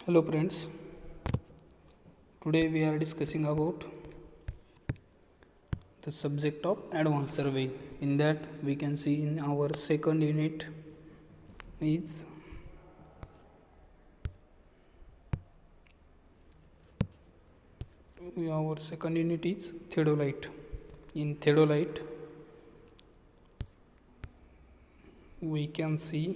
Hello friends, today we are discussing about the subject of advanced surveying. In that we can see in our second unit is theodolite. In theodolite we can see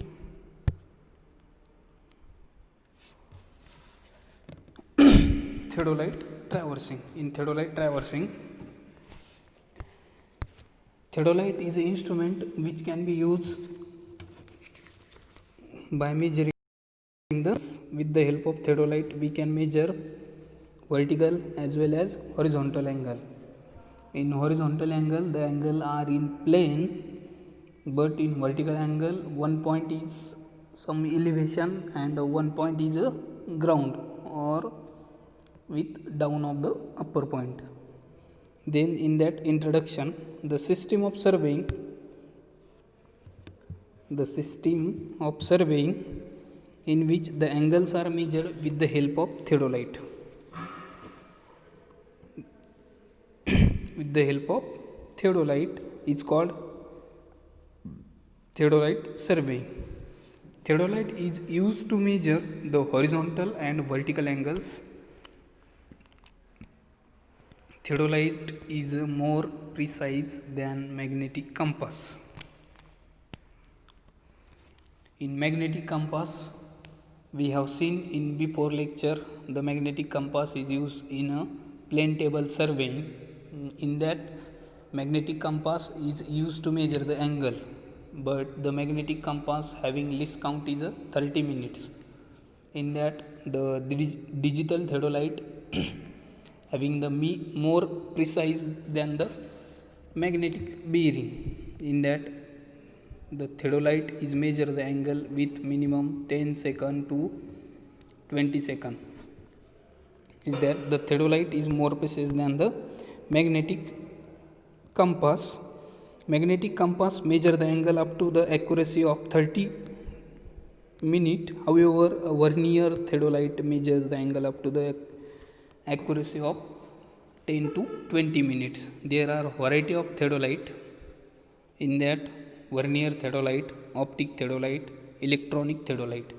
theodolite traversing. In theodolite is an instrument which can be used by measuring this. With the help of theodolite we can measure vertical as well as horizontal angle. In horizontal angle the angle are in plane, but in vertical angle one point is some elevation and one point is a ground or with down of the upper point. Then in that introduction, the system of surveying in which the angles are measured with the help of theodolite. With the help of theodolite is called theodolite surveying. Theodolite is used to measure the horizontal and vertical angles. Theodolite is more precise than magnetic compass. In magnetic compass, we have seen in before lecture, the magnetic compass is used in a plane table surveying. In that, magnetic compass is used to measure the angle, but the magnetic compass having least count is 30 minutes. In that, the digital theodolite having the more precise than the magnetic bearing. In that, the theodolite is measure the angle with minimum 10 second to 20 second. Is that the theodolite is more precise than the magnetic compass. Magnetic compass measure the angle up to the accuracy of 30 minute. However, a vernier theodolite measures the angle up to the accuracy of 10 to 20 minutes. There are variety of theodolite. In that, vernier theodolite, optic theodolite, electronic theodolite.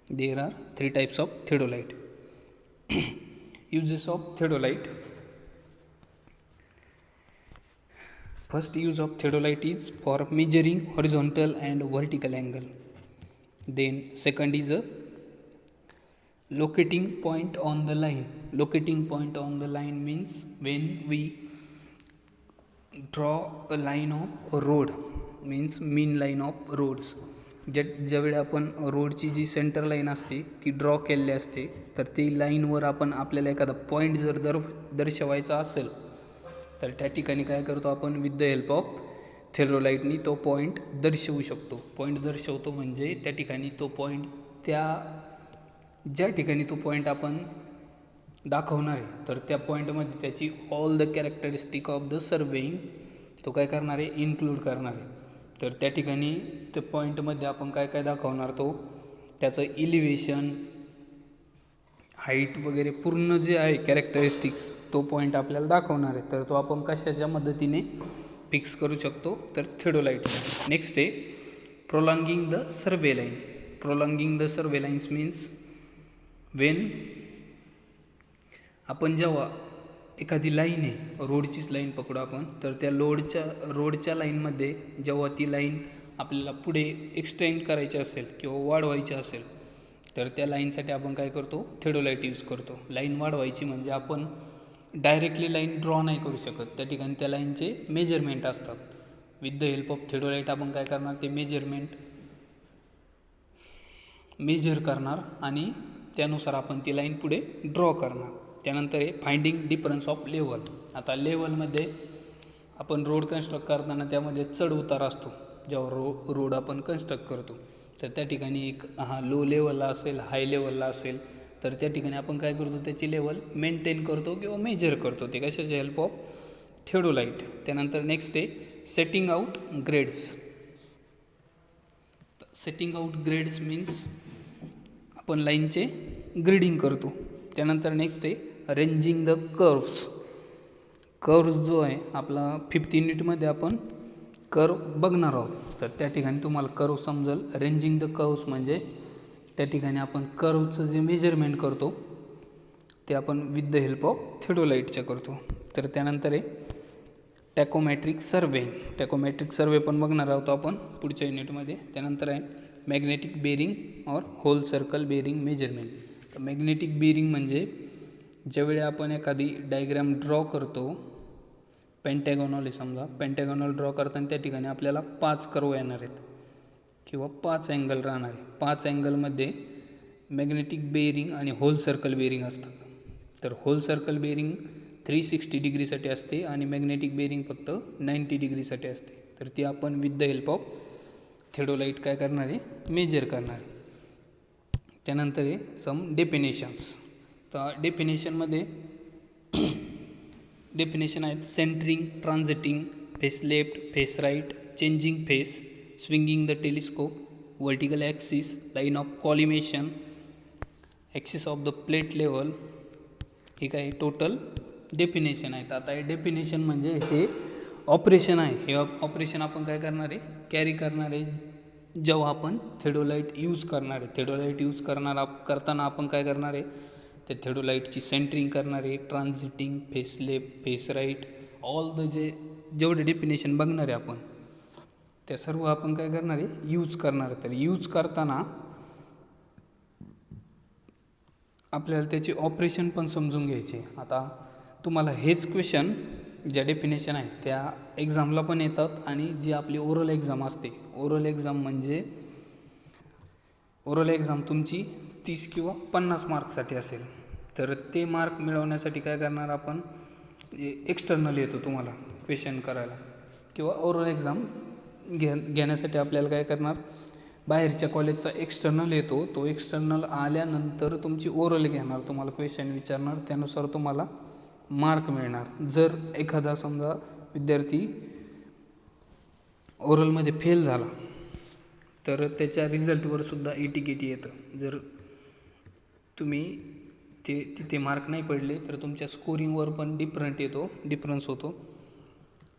There are three types of theodolite. Uses of theodolite. First use of theodolite is for measuring horizontal and vertical angle. Then second is a locating point on the line. Locating point on the line means when we draw a line of a road, means mean line of roads. ज्यावेळी आपण रोडची जी centre line असते ती draw केलेली असते, तर ती लाईनवर आपण आपल्याला एखादा पॉईंट जर दर्शवायचा असेल तर त्या ठिकाणी काय करतो आपण, विथ द हेल्प ऑफ थेरोलाइटनी तो पॉईंट दर्शवू शकतो. पॉईंट दर्शवतो म्हणजे त्या ठिकाणी तो पॉईंट ज्या ठिकाणी तो पॉईंट आपण दाखवणार आहे तर त्या पॉईंटमध्ये त्याची all the characteristic of the surveying तो काय करणार आहे, इन्क्लूड करणार आहे. तर त्या ठिकाणी त्या पॉईंटमध्ये आपण काय काय दाखवणार, तो त्याचं इलिव्हेशन, हाईट वगैरे पूर्ण जे आहे कॅरेक्टरिस्टिक्स तो पॉईंट आपल्याला दाखवणार आहे. तर तो आपण कशाच्या मदतीने फिक्स करू शकतो, तर थेडोलाइट. नेक्स्ट आहे prolonging the survey line. Prolonging the survey lines means when आपण जेव्हा एखादी लाईन आहे, रोडचीच लाईन पकडू आपण, तर त्या रोडच्या लाईनमध्ये जेव्हा ती लाईन आपल्याला पुढे एक्सटेंड करायची असेल किंवा वाढवायची असेल तर त्या लाईनसाठी आपण काय करतो, थेडोलाइट यूज करतो. लाईन वाढवायची म्हणजे आपण डायरेक्टली लाईन ड्रॉ नाही करू शकत, त्या ठिकाणी त्या लाईनचे मेजरमेंट असतात. With the help of theodolite आपण काय करणार, ते मेजरमेंट मेजर करणार आणि त्यानुसार आपण ती लाईन पुढे ड्रॉ करणार. त्यानंतर आहे फाइंडिंग डिफरन्स ऑफ लेवल. आता लेवलमध्ये आपण रोड कन्स्ट्रक्ट करताना त्यामध्ये चढ उतार असतो. जेव्हा रोड आपण कन्स्ट्रक्ट करतो तर त्या ठिकाणी एक लो लेवलला असेल, हाय लेवलला असेल, तर त्या ठिकाणी आपण काय करतो, त्याची लेवल मेंटेन करतो किंवा मेजर करतो, ते कशाच्या हेल्प ऑफ थेडोलाइट. त्यानंतर नेक्स्ट आहे setting out grades. Setting out grades means आपण लाईनचे ग्रीडिंग करतो. त्यानंतर नेक्स्ट आहे अरेंजिंग द कर्व्स. कर्व्स जो आहे आपला 5th युनिटमध्ये आपण कर्व बघणार आहोत. तर त्या ठिकाणी तुम्हाला कर्व समजेल. अरेंजिंग द कर्व्स म्हणजे त्या ठिकाणी आपण कर्वचं जे मेजरमेंट करतो ते आपण विथ द हेल्प ऑफ थिओडोलाइटच्या करतो. तर त्यानंतर आहे टॅकोमॅट्रिक सर्वे. टॅकोमॅट्रिक सर्वे पण बघणार आहोत आपण पुढच्या युनिटमध्ये. त्यानंतर आहे मॅग्नेटिक बेरिंग और होल सर्कल बेरिंग मेजरमेंट. तर मॅग्नेटिक बेरिंग म्हणजे ज्यावेळी आपण एखादी डायग्राम ड्रॉ करतो, पेंटॅगॉनल आहे समजा, पेंटॅगॉनल ड्रॉ करताना त्या ठिकाणी आपल्याला 5 कर्व येणार आहेत किंवा 5 अँगल राहणार आहे. 5 अँगलमध्ये मॅग्नेटिक बेरिंग आणि होल सर्कल बेरिंग असतात. तर होल सर्कल बेरिंग 360 डिग्रीसाठी असते आणि मॅग्नेटिक बेरिंग फक्त 90 डिग्रीसाठी असते. तर ती आपण with the help of theodolite काय करणार आहे, मेजर करणार आहे. त्यानंतर आहे सम डेफिनेशन्स. तर डेफिनेशनमध्ये डेफिनेशन आहेत centering, transiting, face left, face right, changing face, swinging the telescope, vertical axis, line of collimation, axis of the plate level. हे काय टोटल डेफिनेशन आहेत. आता हे डेफिनेशन म्हणजे हे ऑपरेशन आहे. हे ऑपरेशन आपण काय करणार आहे, कॅरी करणार आहे जेव्हा आपण थिओडोलाइट यूज करणार आहे. थिओडोलाइट यूज करताना आपण काय करणार आहे, त्या थिओडोलाइटची सेंटरिंग करणार आहे, transiting, face left, face right, all the जेवढे डेफिनेशन बघणार आहे आपण त्या सर्व आपण काय करणार आहे, यूज करणार आहे. तर यूज करताना आपल्याला त्याचे ऑपरेशन पण समजून घ्यायचे. आता तुम्हाला हेच क्वेश्चन ज्या डेफिनेशन आहे त्या एक्झामला पण येतात आणि जी आपली ओरल एक्झाम असते, ओरल एक्झाम म्हणजे ओरल एक्झाम तुमची 30 किंवा 50 मार्क्ससाठी असेल. तर ते मार्क मिळवण्यासाठी काय करणार आपण, एक्सटर्नल येतो तुम्हाला क्वेश्चन करायला किंवा ओरल एक्झाम घेण्यासाठी आपल्याला काय करणार, बाहेरच्या कॉलेजचा एक्सटर्नल येतो. तो एक्सटर्नल आल्यानंतर तुमची ओरल घेणार, तुम्हाला क्वेश्चन विचारणार, त्यानुसार तुम्हाला मार्क मिळणार. जर एखादा समजा विद्यार्थी ओरलमध्ये फेल झाला तर त्याच्या रिझल्टवर सुद्धा ETKT येतं. जर तुम्ही तिथे मार्क नाही पडले तर तुमच्या स्कोरिंगवर पण डिफरन्स होतो.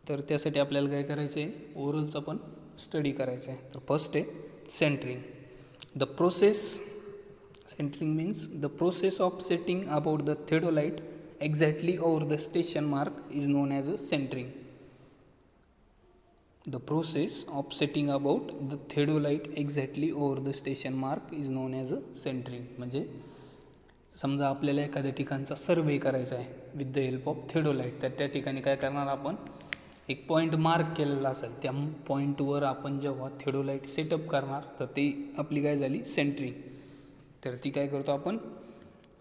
तर त्यासाठी आपल्याला काय करायचं आहे, ओरलचा पण स्टडी करायचा आहे. तर फर्स्ट आहे centering. The process, centering means the process of setting about the theodolite exactly over the station mark is known as a centering. The process of setting about the theodolite exactly over the station mark is known as a centering. म्हणजे समजा आपल्याला एखाद्या ठिकाणचा सर्वे करायचा आहे with the help of theodolite. तर त्या ठिकाणी काय करणार, आपण एक पॉईंट मार्क केलेला असेल, त्या पॉईंटवर आपण जेव्हा थिओडोलाइट सेटअप करणार तर ती आपली काय झाली, सेंटरिंग. तर ती काय करतो आपण,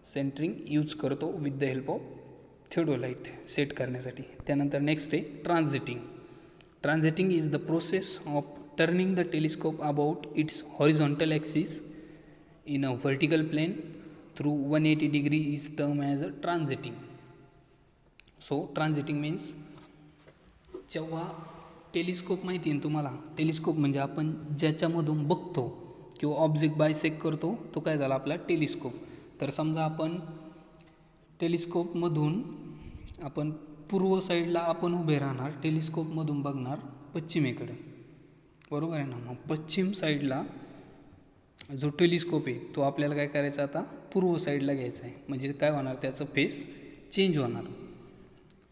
सेंटरिंग यूज करतो with the help of theodolite set करण्यासाठी. त्यानंतर नेक्स्ट आहे transiting. Transiting is the process of turning the telescope about its horizontal axis in a vertical plane through 180 degree is term as a transiting. So transiting means जेव्हा telescope माहिती आहे तुम्हाला, telescope म्हणजे आपण ज्याच्यामधून बघतो किंवा ऑब्जेक्ट बायसेक्ट करतो तो काय झाला आपला टेलिस्कोप. तर समजा आपण टेलिस्कोपमधून आपण पूर्व साईडला आपण उभे राहणार, टेलिस्कोपमधून बघणार पश्चिमेकडे, बरोबर आहे ना. मग पश्चिम साईडला जो टेलिस्कोप आहे तो आपल्याला काय करायचा, आता पूर्व साईडला घ्यायचा आहे. म्हणजे काय होणार, त्याचं फेस चेंज होणार.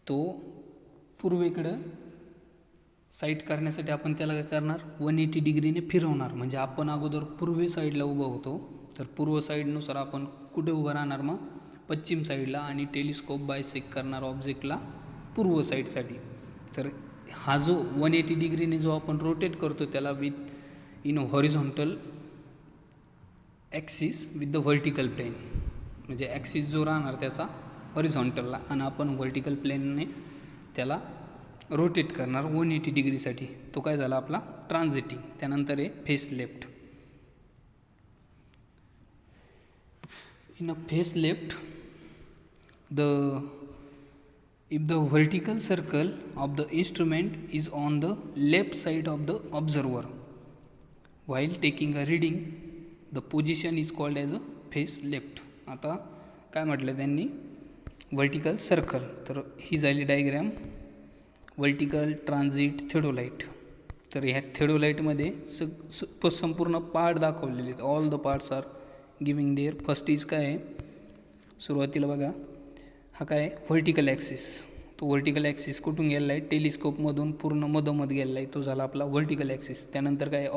तो पूर्वेकडं साईट करण्यासाठी आपण त्याला काय करणार, 180 डिग्रीने फिरवणार. म्हणजे आपण अगोदर पूर्व साईडला उभं होतो, तर पूर्व साईडनुसार आपण कुठे उभं राहणार, मग पश्चिम साईडला, आणि टेलिस्कोप बायसेक्ट करणार ऑब्जेक्टला पूर्व साईडसाठी. तर हा जो 180 डिग्रीने जो आपण रोटेट करतो त्याला within horizontal axis with the vertical plane. म्हणजे ॲक्सिस जो राहणार त्याचा हॉरिझॉन्टलला आणि आपण व्हर्टिकल प्लेनने त्याला रोटेट करणार 180 डिग्रीसाठी. तो काय झाला आपला ट्रान्झिटिंग. त्यानंतर आहे face left. In a face left, if the vertical circle of the instrument is on the left side of the observer while taking a reading, the position is called as a face left. आता काय म्हटलं त्यांनी, vertical circle. तर ही झाली diagram vertical transit theodolite. तर ह्या थिओडोलाइटमध्ये संपूर्ण part दाखवलेले आहेत. All the parts are giving there. First is काय आहे, सुरुवातीला बघा हा काय आहे, व्हर्टिकल ॲक्सिस. तो व्हर्टिकल ॲक्सिस कुठून गेलेला आहे, टेलिस्कोपमधून पूर्ण मधोमध गेलेला आहे, तो झाला आपला व्हर्टिकल ॲक्सिस. त्यानंतर काय आहे,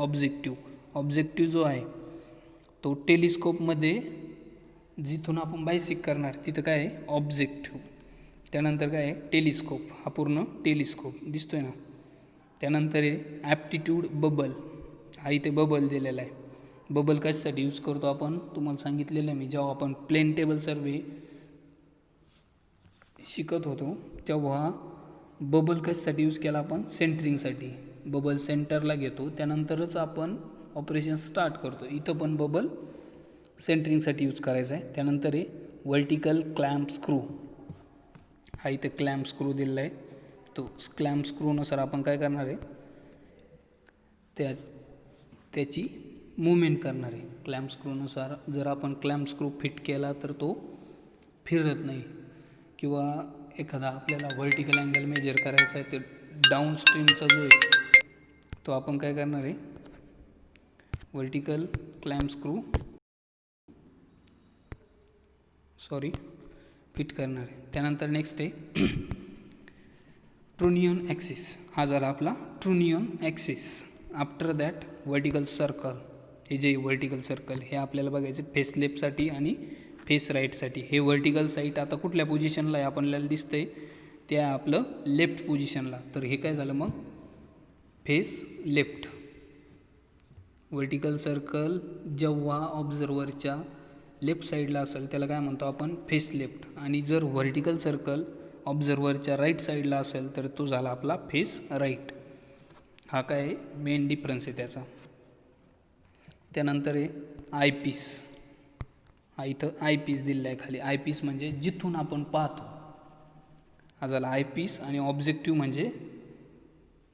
ऑब्जेक्टिव्ह जो आहे तो टेलिस्कोपमध्ये जिथून आपण बायसिक करणार तिथं काय आहे, ऑब्जेक्टिव्ह. त्यानंतर काय आहे, टेलिस्कोप. हा पूर्ण टेलिस्कोप दिसतो आहे ना. त्यानंतर आहे ॲप्टिट्यूड बबल. हा इथे बबल दिलेला आहे. बबल कशासाठी यूज करतो आपण, तुम्हाला सांगितलेलं आहे मी. जेव्हा आपण प्लेन टेबल सर्वे शिकत होतो तेव्हा बबल कशासाठी यूज केला आपण, सेंटरिंगसाठी. बबल सेंटरला घेतो, त्यानंतरच आपण ऑपरेशन स्टार्ट करतो. इथं पण बबल सेंटरिंगसाठी यूज करायचा आहे. त्यानंतर आहे व्हर्टिकल क्लॅम्प स्क्रू. हा इथं क्लॅम्प स्क्रू दिलेला आहे. तो क्लॅम्प स्क्रूनुसार आपण काय करणार आहे, त्याची मूवमेंट करणार आहे. क्लॅम्प स्क्रूनुसार जर आपण क्लॅम्प स्क्रू फिट केला तर तो फिरत नाही. किंवा एखादा आपल्याला व्हर्टिकल अँगल मेजर करायचा आहे, तर डाऊन स्ट्रीमचा जो आहे तो आपण काय करणार आहे, व्हर्टिकल क्लॅम्प स्क्रू फिट करणार आहे. त्यानंतर नेक्स्ट आहे ट्रुनियन ॲक्सिस. हा झाला आपला trunnion axis. After that vertical circle. हे जे व्हर्टिकल सर्कल हे आपल्याला बघायचं फेस लेफ्टसाठी आणि फेस राईटसाठी. हे व्हर्टिकल साईट आता कुठल्या पोझिशनला आहे आपल्याला दिसतंय, ते आहे आपलं लेफ्ट पोझिशनला. तर हे काय झालं मग, फेस लेफ्ट. व्हर्टिकल सर्कल जेव्हा ऑब्झर्वरच्या लेफ्ट साईडला असेल त्याला काय म्हणतो आपण, फेस लेफ्ट. आणि जर व्हर्टिकल सर्कल ऑब्झर्वरच्या राईट साईडला असेल तर तो झाला आपला फेस राईट. हा काय मेन डिफरन्स आहे त्याचा. त्यानंतर आहे आयपीस. हा इथं आयपीस दिलेला आहे खाली. आयपीस म्हणजे जिथून आपण पाहतो, हा झाला आयपीस. आणि ऑब्जेक्टिव्ह म्हणजे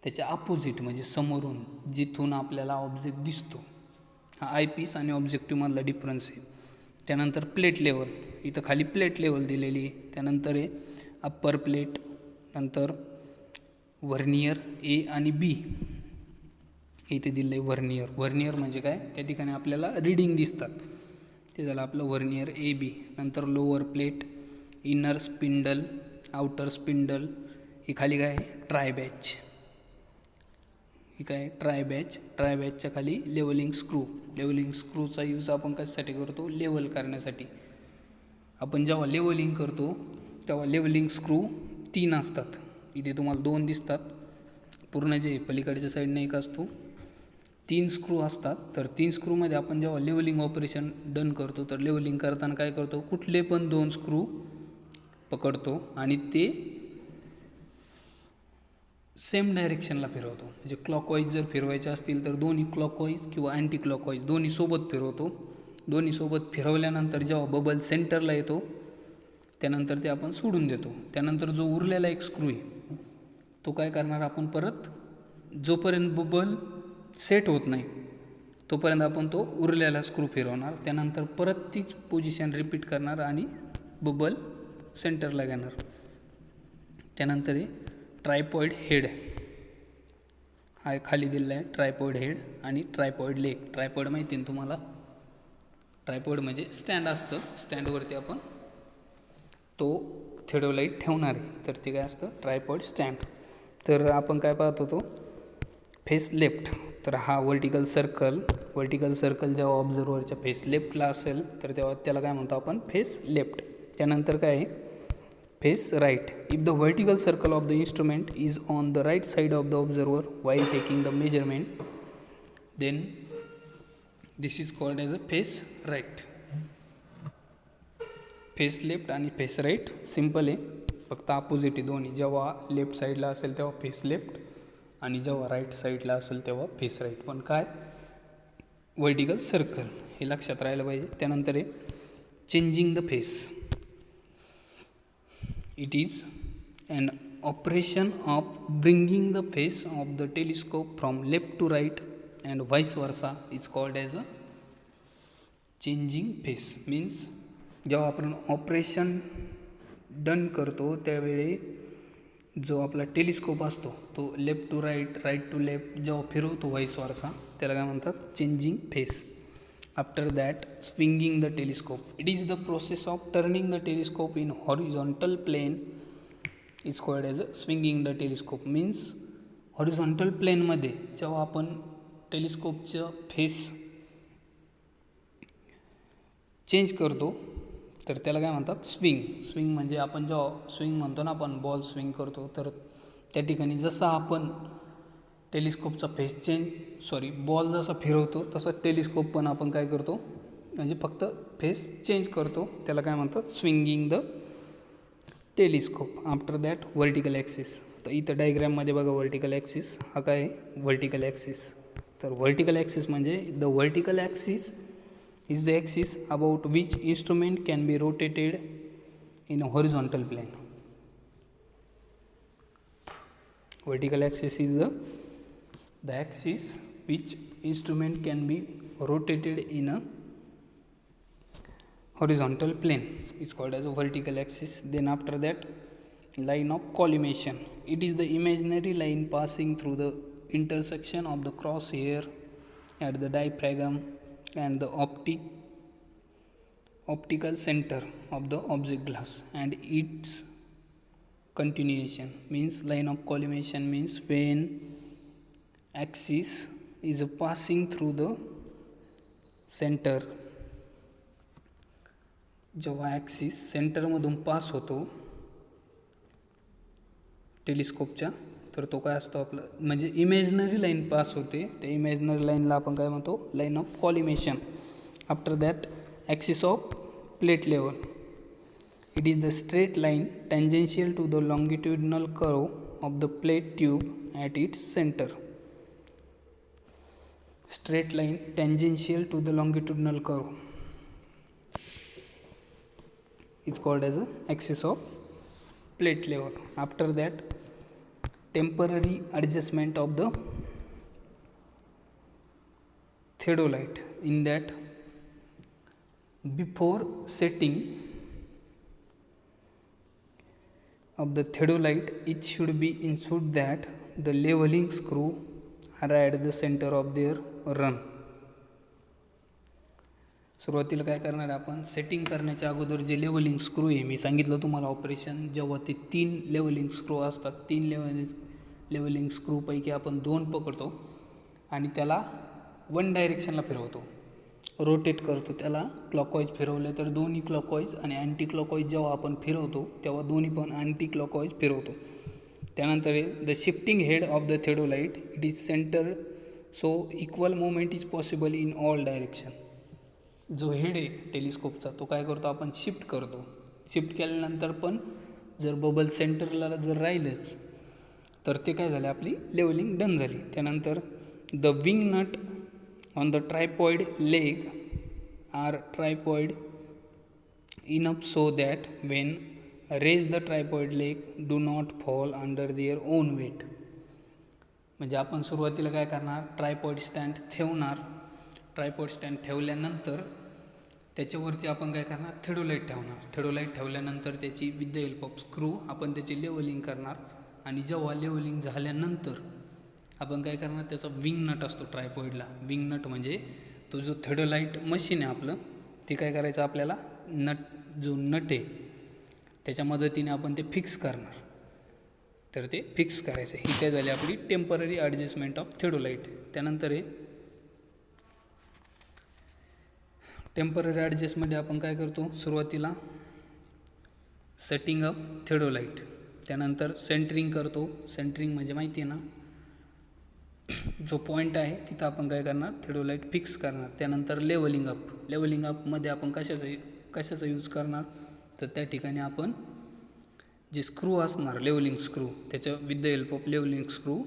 त्याच्या अपोजिट, म्हणजे समोरून जिथून आपल्याला ऑब्जेक्ट दिसतो. हा आयपीस आणि ऑब्जेक्टिव्हमधला डिफरन्स आहे. त्यानंतर प्लेट लेवल. इथं खाली प्लेट लेवल दिलेली आहे. त्यानंतर आहे अप्पर प्लेट. नंतर व्हर्नियर ए आणि बी. इथे दिलं आहे व्हर्नियर. व्हर्नियर म्हणजे काय, त्या ठिकाणी आपल्याला रीडिंग दिसतात, ते झालं आपलं व्हर्नियर ए बी. नंतर lower plate, inner spindle, outer spindle. ही खाली काय आहे, ट्राय बॅच. ही काय, ट्राय बॅच. ट्राय बॅचच्या खाली लेवलिंग स्क्रू. लेवलिंग स्क्रूचा यूज आपण कशासाठी करतो, लेवल करण्यासाठी. आपण जेव्हा लेवलिंग करतो तेव्हा लेवलिंग स्क्रू 3 असतात. इथे तुम्हाला 2 दिसतात. पूर्ण जे पलीकडच्या साईडने एक असतो. 3 स्क्रू असतात. तर 3 स्क्रूमध्ये आपण जेव्हा लेवलिंग ऑपरेशन डन करतो, तर लेवलिंग करताना काय करतो, कुठले पण 2 स्क्रू पकडतो आणि ते सेम डायरेक्शनला फिरवतो. म्हणजे क्लॉकवाईज जर फिरवायचे असतील तर दोन्ही क्लॉकवाईज किंवा अँटी क्लॉकवाईज दोन्ही सोबत फिरवतो. दोन्ही सोबत फिरवल्यानंतर जेव्हा बबल सेंटरला येतो त्यानंतर ते आपण सोडून देतो. त्यानंतर जो उरलेला एक स्क्रू आहे तो काय करणार आपण, परत जोपर्यंत बबल सेट होत नाही तोपर्यंत आपण तो उरलेला स्क्रू फिरवणार. त्यानंतर परत तीच पोझिशन रिपीट करणार आणि बबल सेंटरला घेणार. त्यानंतर आहे ट्रायपॉइड हेड. हा खाली दिलेला आहे ट्रायपॉइड हेड आणि ट्रायपॉइड लेग. ट्रायपॉइड माहिती आहे तुम्हाला, ट्रायपॉइड म्हणजे स्टँड असतं, स्टँडवरती आपण तो थिओडोलाइट ठेवणार आहे, तर ते काय असतं, ट्रायपॉइड स्टँड. तर आपण काय पाहतो, तो फेस लेफ्ट. तर हा व्हर्टिकल सर्कल जेव्हा ऑब्झर्वरच्या फेस लेफ्टला असेल तर तेव्हा त्याला काय म्हणतो आपण, फेस लेफ्ट. त्यानंतर काय आहे, face right. If the vertical circle of the instrument is on the right side of the observer while taking the measurement, then this is called as a face right. Face left आणि face right simple आहे, फक्त opposite आहे दोन्ही. जेव्हा left साईडला असेल तेव्हा face left आणि जेव्हा राईट साईडला असेल तेव्हा फेस राईट. पण काय, व्हर्टिकल सर्कल हे लक्षात राहायला पाहिजे. त्यानंतर आहे changing the face. It is an operation of bringing the face of the telescope from left to right and vice versa is called as a changing face means जेव्हा आपण ऑपरेशन डन करतो त्यावेळी जो आपला टेलिस्कोप असतो तो left to right, right to left जेव्हा फिरवतो व्हाईस वर्सा त्याला काय म्हणतात, changing face. After that swinging the telescope. It is the process of turning the telescope in horizontal plane is called as a swinging the telescope. Means horizontal प्लेनमध्ये जेव्हा आपण टेलिस्कोपचं face change करतो तर त्याला काय म्हणतात, स्विंग. स्विंग म्हणजे आपण जेव्हा स्विंग म्हणतो ना, आपण बॉल स्विंग करतो, तर त्या ठिकाणी जसं आपण टेलिस्कोपचा बॉल जसा फिरवतो तसं टेलिस्कोप पण आपण काय करतो, म्हणजे फक्त फेस चेंज करतो, त्याला काय म्हणतात, swinging the telescope. After that vertical axis. तर इथं डायग्रॅममध्ये बघा व्हर्टिकल ॲक्सिस हा काय आहे, व्हर्टिकल ॲक्सिस. तर व्हर्टिकल ॲक्सिस म्हणजे the vertical axis is the axis about which instrument can be rotated in a horizontal plane. Vertical axis is the axis which instrument can be rotated in a horizontal plane. It's called as a vertical axis. Then after that, line of collimation. It is the imaginary line passing through the intersection of the crosshair at the diaphragm and the optical center of the object glass and its continuation. Means line of collimation means when axis is passing through the center. जेव्हा axis सेंटरमधून pass होतो टेलिस्कोपच्या, तर तो काय असतो आपलं, म्हणजे imaginary line pass होते, त्या इमॅजिनरी लाईनला आपण काय म्हणतो, line of collimation. After that axis of plate level. It is the straight line tangential to the longitudinal curve of the plate tube at its centre. Straight line tangential to the longitudinal curve is called as a axis of plate level. After that, temporary adjustment of the theodolite. In that, before setting of the theodolite, it should be ensured that the leveling screw are at the center of their run. सुरुवातीला काय करणार आहे आपण, setting करण्याच्या अगोदर जे levelling screw आहे, मी सांगितलं तुम्हाला ऑपरेशन, जेव्हा ते 3 लेवलिंग स्क्रू असतात, 3 लेवलिंग स्क्रूपैकी आपण 2 पकडतो आणि त्याला 1 डायरेक्शनला फिरवतो, रोटेट करतो. त्याला क्लॉकवाईज फिरवलं तर दोन्ही क्लॉकवाईज आणि अँटी क्लॉकवाईज जेव्हा आपण फिरवतो तेव्हा दोन्ही पण अँटी क्लॉकवाईज फिरवतो. त्यानंतर the shifting head of the theodolite, it is centre so equal movement is possible in all direction. जो हेड आहे टेलिस्कोपचा तो काय करतो, आपण शिफ्ट करतो. शिफ्ट केल्यानंतर पण जर बबल सेंटरला जर राहिलंच तर ते काय झालं, आपली लेवलिंग डन झाली. त्यानंतर the wing nut on the tripod leg are tripod enough so that when raise the tripod leg do not fall under their own weight. म्हणजे आपण सुरुवातीला काय करणार, ट्रायपॉइड स्टँड ठेवणार. ट्रायपॉड स्टँड ठेवल्यानंतर त्याच्यावरती आपण काय करणार, थेडोलाईट ठेवणार. थेडोलाईट ठेवल्यानंतर त्याची with the help of screw आपण त्याची लेवलिंग करणार. आणि जेव्हा लेवलिंग झाल्यानंतर आपण काय करणार, त्याचा विंग नट असतो ट्रायपॉइडला. विंग नट म्हणजे तो जो थेडोलाईट मशीन आहे आपलं, ते काय करायचं, आपल्याला जो नट आहे त्याच्या मदतीने आपण ते फिक्स करणार. तर ते फिक्स करायचं. ही काय झाली आपली टेम्पररी ॲडजस्टमेंट ऑफ थेडोलाईट. त्यानंतर हे टेम्पररी ॲडजस्टमध्ये आपण काय करतो, सुरुवातीला सेटिंग अप थेडोलाईट, त्यानंतर सेंटरिंग करतो. सेंटरिंग म्हणजे माहिती आहे ना, जो पॉईंट आहे तिथं आपण काय करणार, थेडोलाईट फिक्स करणार. त्यानंतर लेवलिंग अप. लेवलिंग अपमध्ये आपण कशाचा यूज करणार, तर त्या ठिकाणी आपण जे स्क्रू असणार लेवलिंग स्क्रू, त्याच्या with the help of levelling screw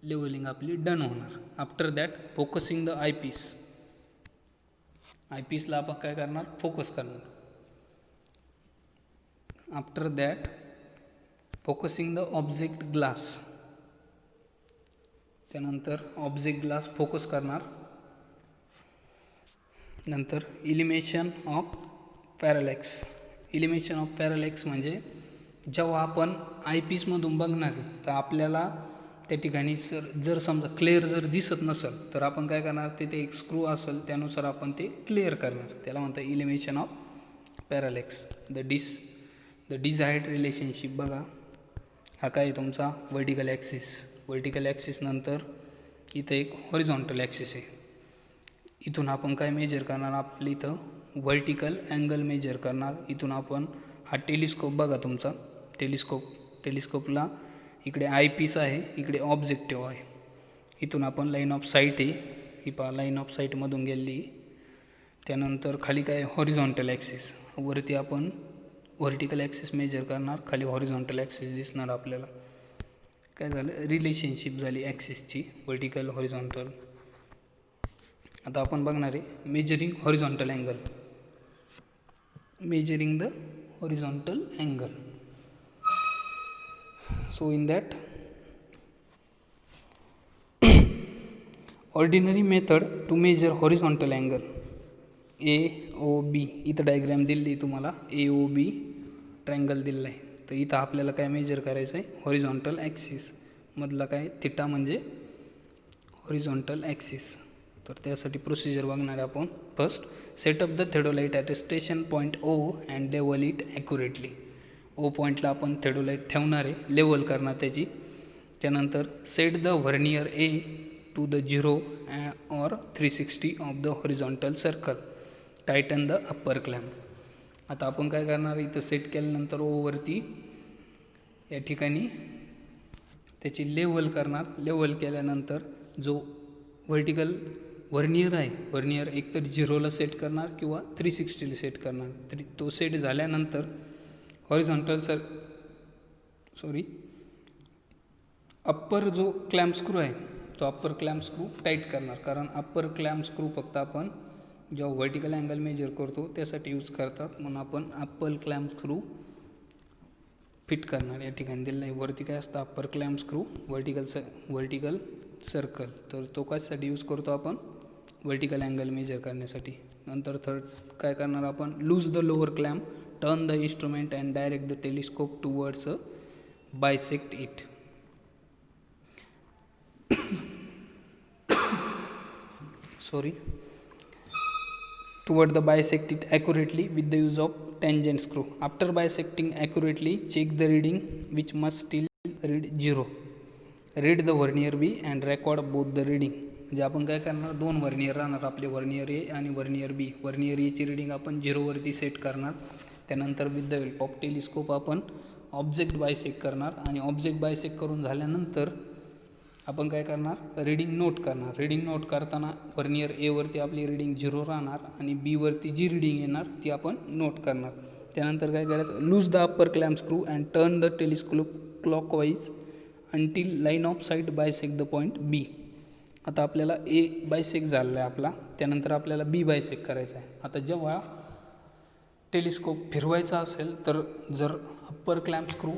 levelling आपली डन होणार. After that focusing the eyepiece. आयपीसला आपण काय करणार, फोकस करणार. After that focusing the object glass. त्यानंतर ऑब्जेक्ट ग्लास फोकस करणार. नंतर elimination of parallax. Elimination of parallax म्हणजे जेव्हा आपण आयपीसमधून बघणार आहे तर आपल्याला त्या ठिकाणी जर समजा क्लिअर जर दिसत नसेल तर आपण काय करणार, तिथे एक स्क्रू असेल त्यानुसार आपण ते क्लिअर करणार. त्याला म्हणतात elimination of parallax. The desired relationship बघा, हा काय तुमचा वर्टिकल ॲक्सिस. वर्टिकल ॲक्सिस नंतर इथं एक हॉरिझॉन्टल ॲक्सिस आहे. इथून आपण काय मेजर करणार, आपली इथं वर्टिकल अँगल मेजर करणार. इथून आपण हा टेलिस्कोप बघा तुमचा, टेलिस्कोपला इकडे आय पीस आहे, इकडे ऑब्जेक्टिव्ह आहे. इथून आपण लाईन ऑफ साईट आहे, ही पहा लाईन ऑफ साईटमधून गेली. त्यानंतर खाली काय हॉरिझॉन्टल ॲक्सिस, वरती आपण व्हर्टिकल ॲक्सिस मेजर करणार, खाली हॉरिझॉन्टल ॲक्सिस दिसणार आपल्याला. काय झालं, रिलेशनशिप झाली ॲक्सिसची, व्हर्टिकल हॉरिझॉन्टल. आता आपण बघणार आहे measuring horizontal angle. Measuring the horizontal angle. So in that ordinary method to measure horizontal angle AOB, इथं डायग्राम दिली तुम्हाला, AOB ट्रायंगल दिलेला आहे. तर इथं आपल्याला काय मेजर करायचं आहे, हॉरिझॉन्टल ॲक्सिस मधला काय थिटा म्हणजे हॉरिझॉन्टल ॲक्सिस. तर त्यासाठी प्रोसिजर बघणार आहे आपण. First, set up the theodolite at a station point O and level it accurately. O पॉईंटला आपण थेडोलाइट ठेवणार आहे, लेवल करणार त्याची. त्यानंतर set the vernier A to the 0 or 360 of the horizontal circle. Tighten the upper clamp. आता आपण काय करणार, इथं सेट केल्यानंतर ओवरती या ठिकाणी त्याची लेवल करणार. लेवल केल्यानंतर जो व्हर्टिकल व्हर्नियर आहे, व्हर्नियर एकतर 0ला सेट करणार किंवा 360ला सेट करणार. तो सेट झाल्यानंतर हॉरिझॉन्टल अप्पर जो क्लॅम्प स्क्रू आहे तो अप्पर क्लॅम्प स्क्रू टाईट करणार. कारण अप्पर क्लॅम्प स्क्रू फक्त आपण जेव्हा व्हर्टिकल अँगल मेजर करतो त्यासाठी यूज करतात, म्हणून आपण अप्पर क्लॅम्प स्क्रू फिट करणार. या ठिकाणी दिलेलं आहे, वरती काय असतं upper clamp screw, vertical circle. तर तो कशासाठी यूज करतो आपण, व्हर्टिकल अँगल मेजर करण्यासाठी. नंतर थर्ड काय करणार आपण, lose the lower clamp, turn the instrument and direct the telescope towards bisect it. Toward the bisect it accurately with the use of tangent screw. After bisecting accurately, check the reading which must still read 0. Read the vernier B and record both the reading. म्हणजे आपण काय करणार, दोन vernier राहणार आपले, vernier A आणि vernier B. Vernier A ची reading आपण 0वरती सेट करणार. त्यानंतर with the help of telescope आपण ऑब्जेक्ट बायसेक करणार. आणि ऑब्जेक्ट बायसेक करून झाल्यानंतर आपण काय करणार, रिडिंग नोट करणार. रिडिंग नोट करताना व्हर्नियर Aवरती आपली रिडिंग 0 राहणार आणि Bवरती जी रिडिंग येणार ती आपण नोट करणार. त्यानंतर काय करायचं, lose the upper clamp screw and turn the telescope clockwise until line of site bisect the point B. आता आपल्याला A बायसेक झालेला आहे आपला, त्यानंतर आपल्याला B बायसेक करायचा आहे. आता जेव्हा टेलिस्कोप फिरवायचा असेल तर जर अप्पर क्लॅम्प स्क्रू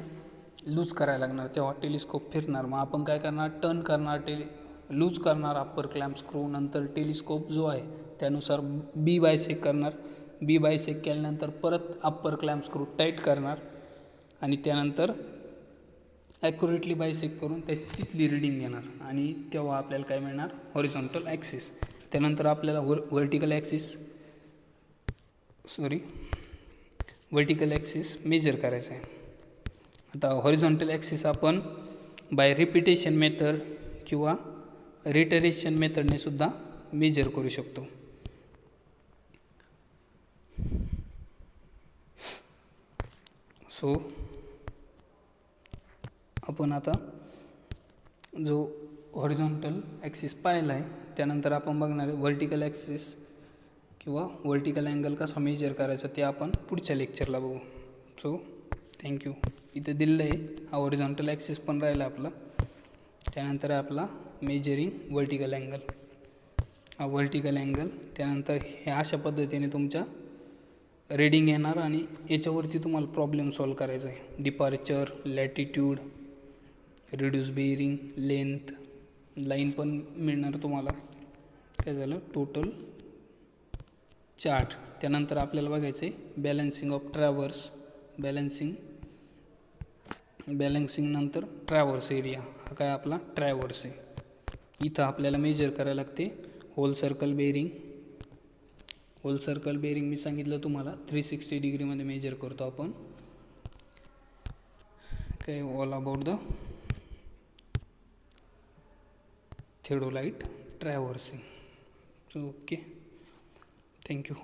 लूज करायला लागणार तेव्हा टेलिस्कोप फिरणार. मग आपण काय करणार, टर्न करणार, लूज करणार अप्पर क्लॅम्प स्क्रू. नंतर टेलिस्कोप जो आहे त्यानुसार B बायसेक करणार. B बायसेक केल्यानंतर परत अप्पर क्लॅम्प स्क्रू टाईट करणार आणि त्यानंतर ॲक्युरेटली बायसेक करून तिथली रिडिंग घेणार आणि तेव्हा आपल्याला काय मिळणार, हॉरिझॉन्टल ॲक्सिस. त्यानंतर आपल्याला व्हर्टिकल ॲक्सिस मेजर करायचं आहे. आता हॉरिझॉन्टल ॲक्सिस आपण बाय रिपिटेशन मेथड किंवा रिटरेशन मेथडने सुद्धा मेजर करू शकतो. सो आपण आता जो हॉरिझॉन्टल ॲक्सिस पाहिला आहे त्यानंतर आपण बघणार आहे व्हर्टिकल ॲक्सिस किंवा व्हर्टिकल अँगल कसा मेजर करायचा ते आपण पुढच्या लेक्चरला बघू. So thank you. इथे दिलेलं आहे, हा हॉरिझॉन्टल ॲक्सिस पण राहिला आपला. त्यानंतर आहे आपला मेजरिंग व्हर्टिकल अँगल. हा व्हर्टिकल अँगल, त्यानंतर हे अशा पद्धतीने तुमच्या रीडिंग येणार आणि याच्यावरती तुम्हाला प्रॉब्लेम सॉल्व करायचा आहे. Departure, latitude, reduce bearing, length, line पण मिळणार तुम्हाला. काय झालं, टोटल चार्ट. त्यानंतर आपल्याला बघायचं आहे बॅलन्सिंग ऑफ ट्रॅव्हर्स. बॅलन्सिंग नंतर ट्रॅव्हर्स एरिया. हा काय आपला ट्रॅव्हर्स आहे. इथं आपल्याला मेजर करायला लागते whole circle bearing. Whole circle bearing मी सांगितलं तुम्हाला 360 डिग्रीमध्ये मेजर करतो आपण. काय all about the theodolite traversing. Okay, thank you.